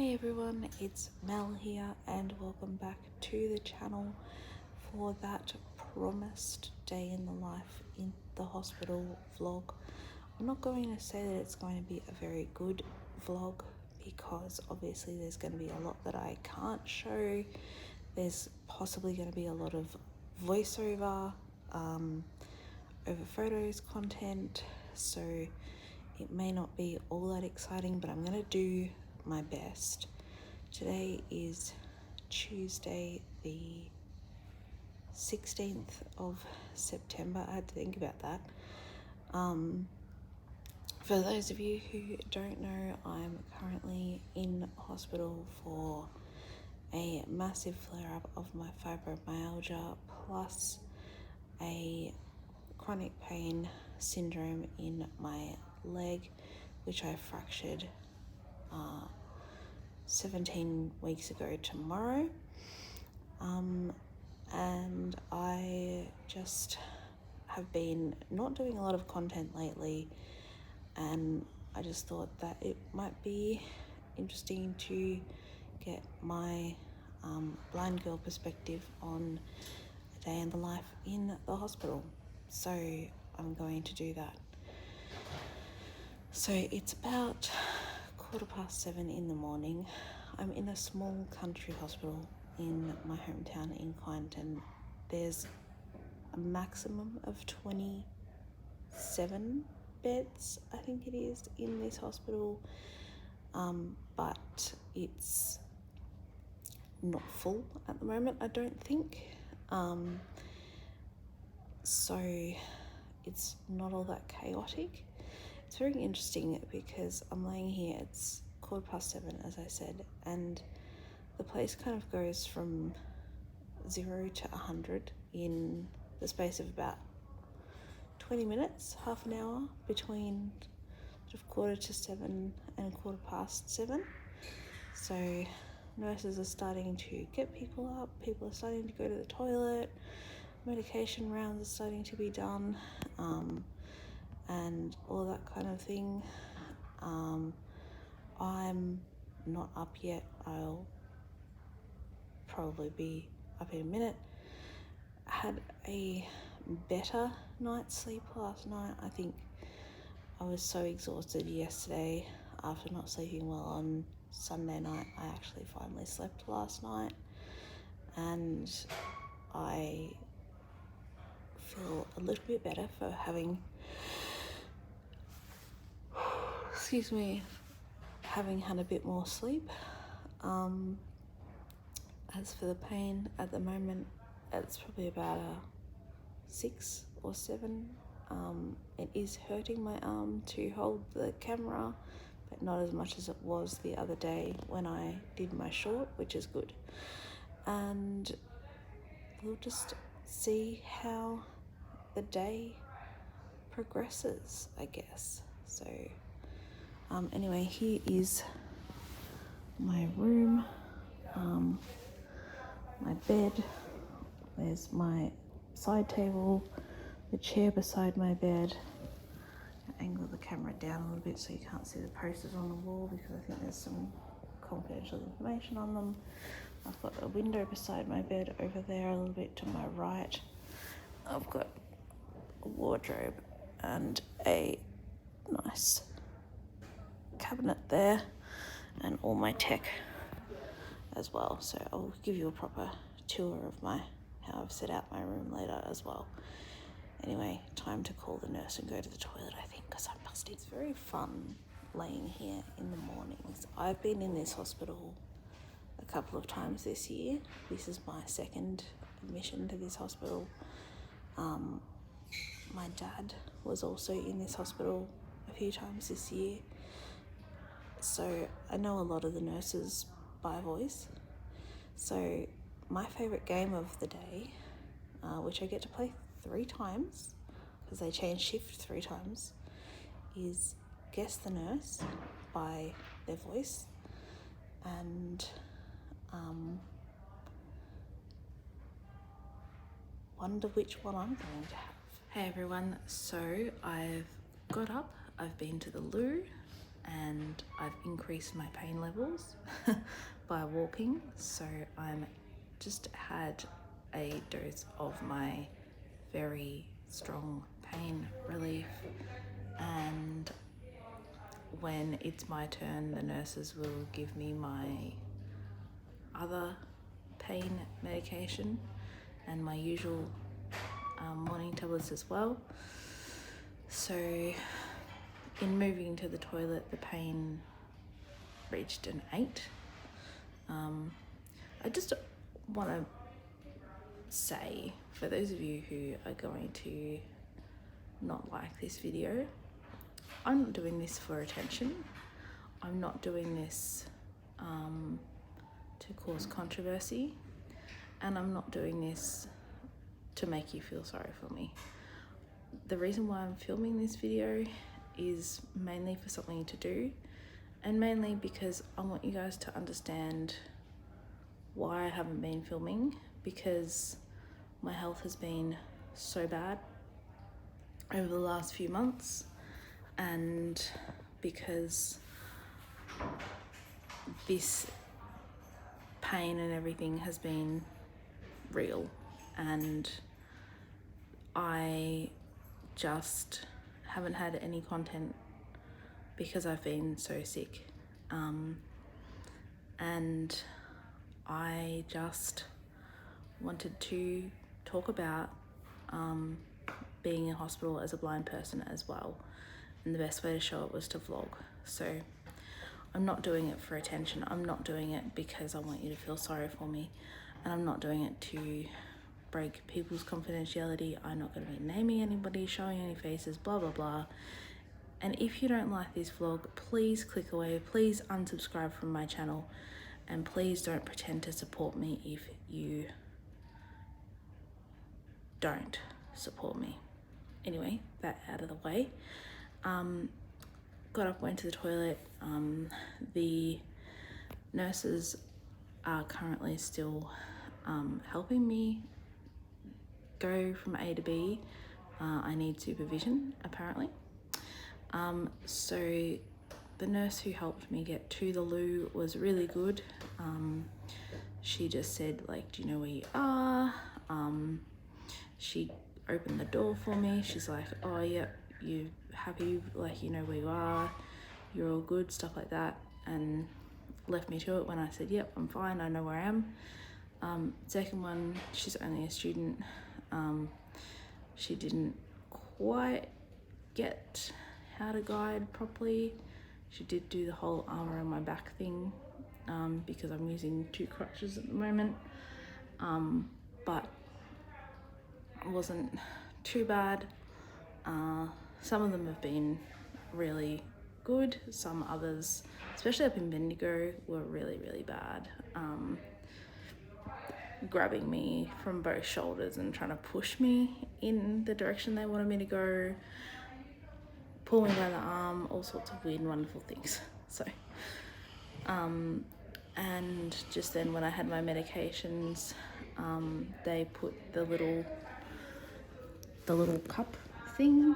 Hey everyone, it's Mel here and welcome back to the channel for that promised day in the life in the hospital vlog. I'm not going to say that it's going to be a very good vlog because obviously there's going to be a lot that I can't show. There's possibly going to be a lot of voiceover, over photos content, so it may not be all that exciting, but I'm going to do my best. Today is Tuesday the 16th of September. I had to think about that. For those of you who don't know, I'm currently in hospital for a massive flare-up of my fibromyalgia plus a chronic pain syndrome in my leg, which I fractured 17 weeks ago tomorrow. And I just have been not doing a lot of content lately, and I just thought that it might be interesting to get my blind girl perspective on a day in the life in the hospital. So I'm going to do that. So it's about 7:15 in the morning. I'm in a small country hospital in my hometown in Kyneton. There's a maximum of 27 beds, I think it is, in this hospital, but it's not full at the moment, I don't think. So it's not all that chaotic. It's very interesting because I'm laying here, it's 7:15, as I said, and the place kind of goes from 0 to 100 in the space of about 20 minutes, half an hour, between sort of 7:15 and 7:15. So nurses are starting to get people up, people are starting to go to the toilet, medication rounds are starting to be done, and all that kind of thing. I'm not up yet. I'll probably be up in a minute. I had a better night's sleep last night. I think I was so exhausted yesterday after not sleeping well on Sunday night. I actually finally slept last night, and I feel a little bit better for having having had a bit more sleep. As for the pain at the moment, it's probably about a 6 or 7. It is hurting my arm to hold the camera, but not as much as it was the other day when I did my short, which is good. And we'll just see how the day progresses, I guess. So anyway, here is my room, my bed. There's my side table, the chair beside my bed. I angle the camera down a little bit so you can't see the posters on the wall because I think there's some confidential information on them. I've got a window beside my bed over there a little bit to my right. I've got a wardrobe and a nice cabinet there and all my tech as well. So I'll give you a proper tour of how I've set out my room later as well. Anyway, time to call the nurse and go to the toilet, I think, because I'm busted. It's very fun laying here in the mornings. I've been in this hospital a couple of times this year. This is my second admission to this hospital. My dad was also in this hospital a few times this year, so I know a lot of the nurses by voice. So my favourite game of the day, which I get to play 3 times because they change shift 3 times, is guess the nurse by their voice and wonder which one I'm going to have. Hey everyone, so I've got up, I've been to the loo, and I've increased my pain levels by walking. So I'm just had a dose of my very strong pain relief, and when it's my turn, the nurses will give me my other pain medication and my usual morning tablets as well. So in moving to the toilet, the pain reached an 8. I just want to say, for those of you who are going to not like this video, I'm not doing this for attention. I'm not doing this to cause controversy, and I'm not doing this to make you feel sorry for me. The reason why I'm filming this video is mainly for something to do, and mainly because I want you guys to understand why I haven't been filming, because my health has been so bad over the last few months, and because this pain and everything has been real, and I just haven't had any content because I've been so sick. And I just wanted to talk about being in hospital as a blind person as well. And the best way to show it was to vlog. So I'm not doing it for attention. I'm not doing it because I want you to feel sorry for me. And I'm not doing it to break people's confidentiality. I'm not going to be naming anybody, showing any faces, blah, blah, blah. And if you don't like this vlog, please click away. Please unsubscribe from my channel. And please don't pretend to support me if you don't support me. Anyway, that out of the way. Got up, went to the toilet. The nurses are currently still helping me go from A to B. I need supervision, apparently. So the nurse who helped me get to the loo was really good. She just said, like, do you know where you are? She opened the door for me. She's like, oh yeah, you happy? Like, you know where you are, you're all good, stuff like that. And left me to it when I said, yep, I'm fine, I know where I am. Second one, she's only a student. She didn't quite get how to guide properly. She did do the whole arm around my back thing, because I'm using 2 crutches at the moment. But it wasn't too bad. Some of them have been really good. Some others, especially up in Bendigo, were really, really bad. Grabbing me from both shoulders and trying to push me in the direction they wanted me to go, pull me by the arm, all sorts of weird and wonderful things. So, and just then when I had my medications, they put the little cup thing,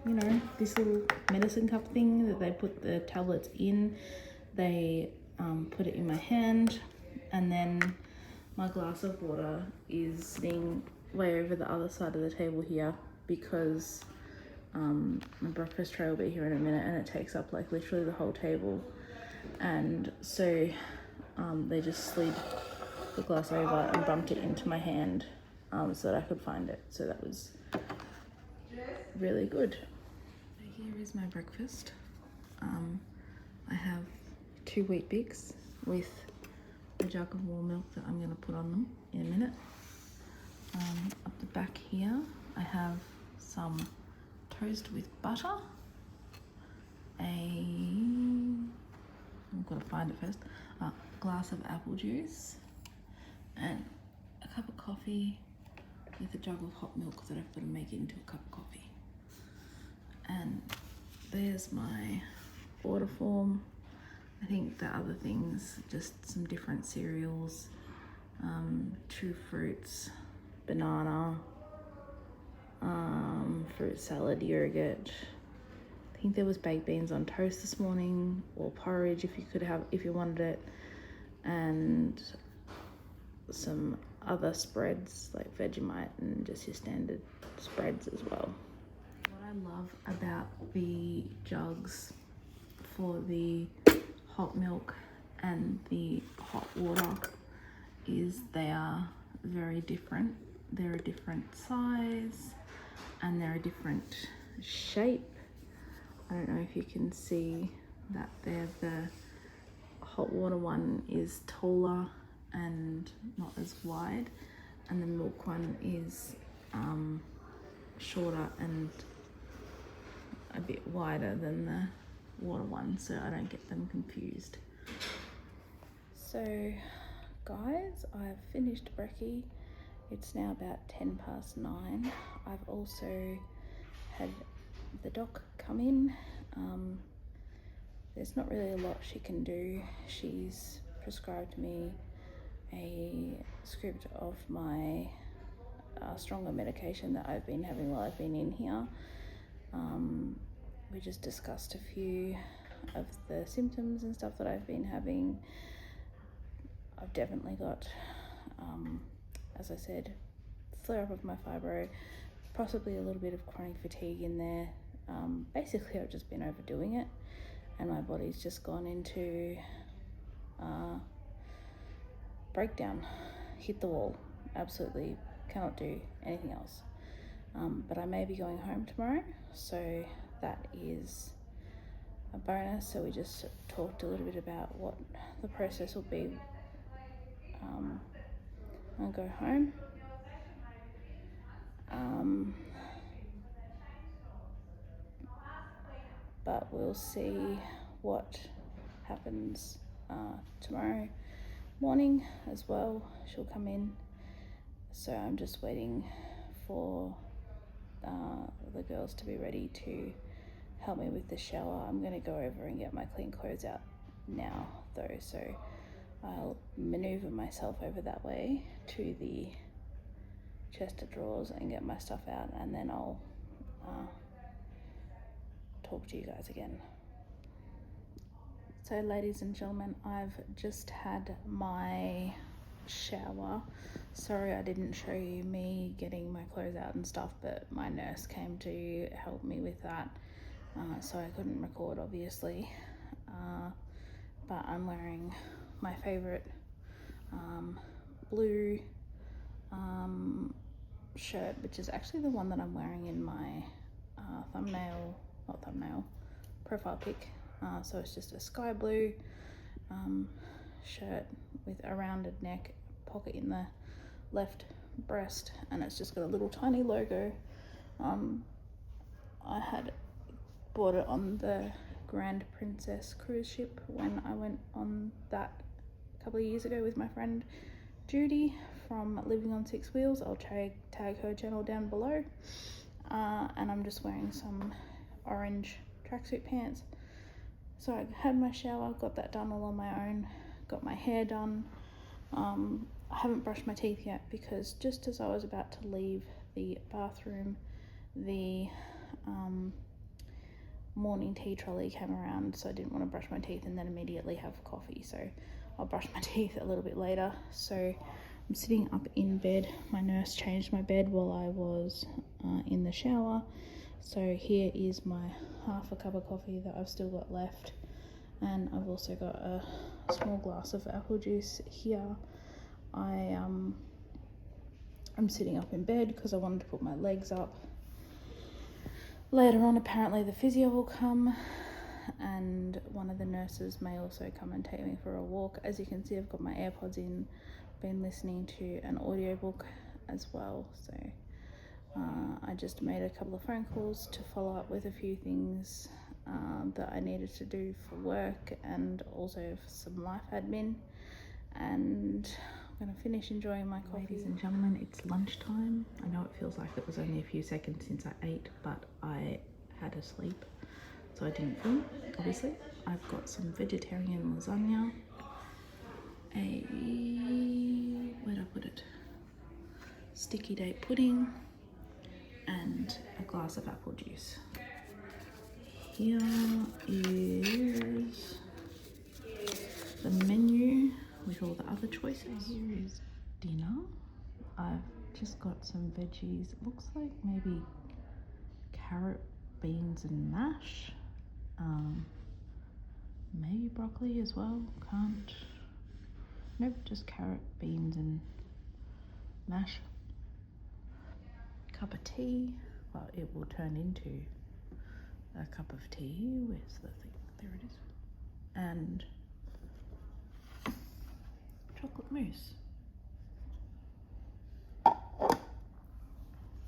you know, this little medicine cup thing that they put the tablets in. They put it in my hand, and then my glass of water is sitting way over the other side of the table here, because my breakfast tray will be here in a minute, and it takes up like literally the whole table. And so they just slid the glass over and bumped it into my hand, so that I could find it. So that was really good. So here is my breakfast. I have 2 Wheat Bix with a jug of warm milk that I'm going to put on them in a minute. Up the back here, I have some toast with butter, I've got to find it first, a glass of apple juice, and a cup of coffee with a jug of hot milk that I've got to make into a cup of coffee. And there's my order form. I think the other things, just some different cereals, 2 fruits, banana, fruit salad, yogurt. I think there was baked beans on toast this morning, or porridge if you wanted it, and some other spreads like Vegemite and just your standard spreads as well. What I love about the jugs for the hot milk and the hot water is they are very different. They're a different size and they're a different shape. I don't know if you can see that there. The hot water one is taller and not as wide, and the milk one is shorter and a bit wider than the water one, so I don't get them confused. So guys, I've finished brekkie. It's now about 9:10. I've also had the doc come in. There's not really a lot she can do. She's prescribed me a script of my stronger medication that I've been having while I've been in here. We just discussed a few of the symptoms and stuff that I've been having. I've definitely got, as I said, flare up of my fibro, possibly a little bit of chronic fatigue in there. Basically, I've just been overdoing it, and my body's just gone into breakdown, hit the wall, absolutely cannot do anything else. But I may be going home tomorrow, so that is a bonus. So we just talked a little bit about what the process will be. I'll go home. But we'll see what happens tomorrow morning as well. She'll come in, so I'm just waiting for the girls to be ready to help me with the shower. I'm going to go over and get my clean clothes out now though, so I'll maneuver myself over that way to the chest of drawers and get my stuff out, and then I'll talk to you guys again. So ladies and gentlemen, I've just had my shower. Sorry I didn't show you me getting my clothes out and stuff, but my nurse came to help me with that, so I couldn't record obviously. But I'm wearing my favorite blue shirt, which is actually the one that I'm wearing in my profile pic. So it's just a sky blue shirt with a rounded neck, pocket in the left breast, and it's just got a little tiny logo. I had bought it on the Grand Princess cruise ship when I went on that a couple of years ago with my friend Judy from Living on Six Wheels. I'll tag her channel down below. And I'm just wearing some orange tracksuit pants. So I had my shower, got that done all on my own, got my hair done. I haven't brushed my teeth yet because just as I was about to leave the bathroom, the morning tea trolley came around, so I didn't want to brush my teeth and then immediately have coffee, so I'll brush my teeth a little bit later. So I'm sitting up in bed. My nurse changed my bed while I was in the shower. So here is my half a cup of coffee that I've still got left, and I've also got a small glass of apple juice here. I'm sitting up in bed because I wanted to put my legs up. Later on, apparently the physio will come, and one of the nurses may also come and take me for a walk. As you can see, I've got my AirPods in, been listening to an audiobook as well. So I just made a couple of phone calls to follow up with a few things that I needed to do for work and also for some life admin. And I'm going to finish enjoying my coffee. Ladies and gentlemen, it's lunchtime. I know it feels like it was only a few seconds since I ate, but I had a sleep, so I didn't film, obviously. I've got some vegetarian lasagna, where'd I put it? Sticky date pudding, and a glass of apple juice. here is the menu with all the other choices. Here is dinner. I've just got some veggies. It looks like maybe carrot, beans and mash. Maybe broccoli as well. Can't. Nope, just carrot, beans and mash. Cup of tea. Well, it will turn into a cup of tea. Where's the thing? There it is. And chocolate mousse.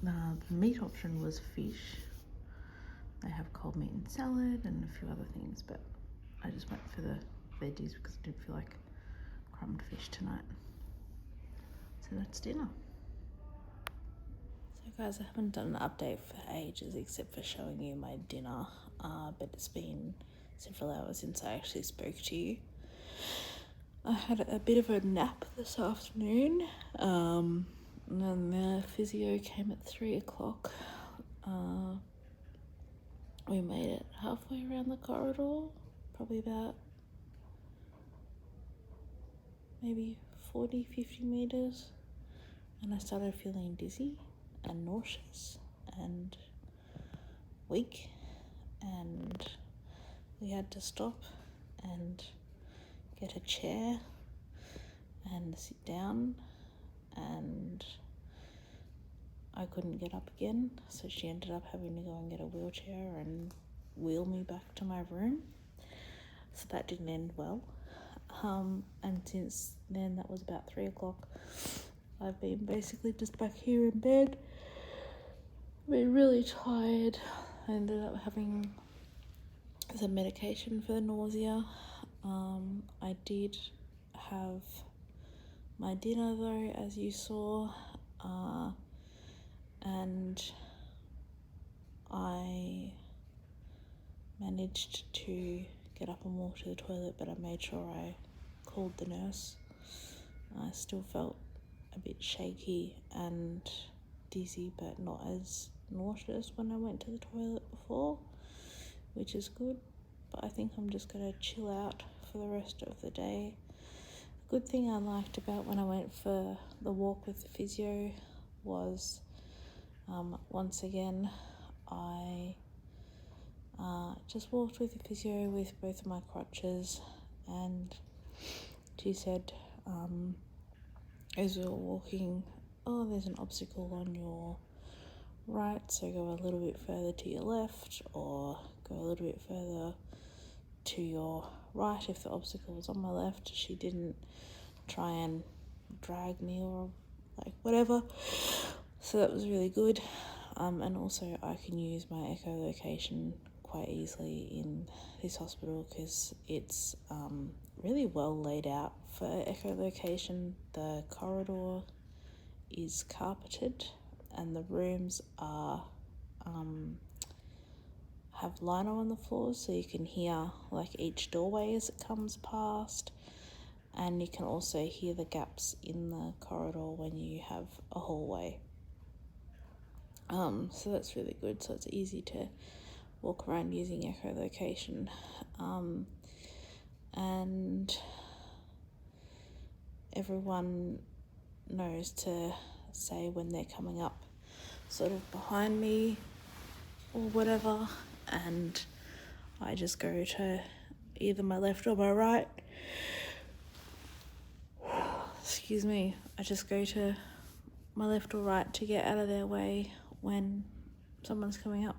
The meat option was fish. They have cold meat and salad and a few other things, but I just went for the veggies because I didn't feel like crumbed fish tonight. So that's dinner. So guys, I haven't done an update for ages except for showing you my dinner, but it's been several hours since I actually spoke to you. I had a bit of a nap this afternoon, and then the physio came at 3 o'clock. We made it halfway around the corridor, probably about maybe 40-50 meters, and I started feeling dizzy and nauseous and weak, and we had to stop and get a chair and sit down, and I couldn't get up again, so she ended up having to go and get a wheelchair and wheel me back to my room. So that didn't end well. And since then, that was about 3 o'clock, I've been basically just back here in bed. I've been really tired. I ended up having some medication for the nausea. I did have my dinner though, as you saw, and I managed to get up and walk to the toilet, but I made sure I called the nurse. I still felt a bit shaky and dizzy, but not as nauseous when I went to the toilet before, which is good. But I think I'm just going to chill out for the rest of the day. The good thing I liked about when I went for the walk with the physio was, once again, I just walked with the physio with both of my crutches, and she said, as we were walking, oh, there's an obstacle on your right, so go a little bit further to your left, or go a little bit further to your right if the obstacle was on my left. She didn't try and drag me or like whatever, so that was really good. And also I can use my echolocation quite easily in this hospital because it's really well laid out for echolocation. The corridor is carpeted and the rooms are have lino on the floors, so you can hear like each doorway as it comes past, and you can also hear the gaps in the corridor when you have a hallway. So that's really good. So it's easy to walk around using echolocation. And everyone knows to say when they're coming up sort of behind me or whatever, and I just go to either my left or my right. Excuse me. I just go to my left or right to get out of their way when someone's coming up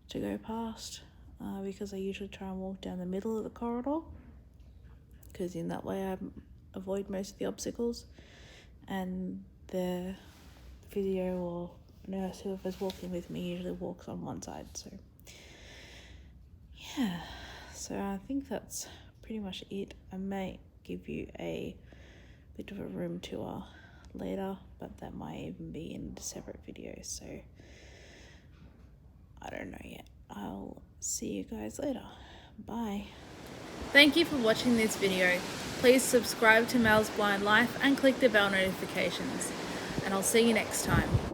to go past, because I usually try and walk down the middle of the corridor, because in that way I avoid most of the obstacles, and the physio or nurse, whoever's walking with me, usually walks on one side. So yeah, so I think that's pretty much it. I may give you a bit of a room tour later, but that might even be in a separate video, so I don't know yet. I'll see you guys later. Bye. Thank you for watching this video. Please subscribe to Mel's Blind Life and click the bell notifications, and I'll see you next time.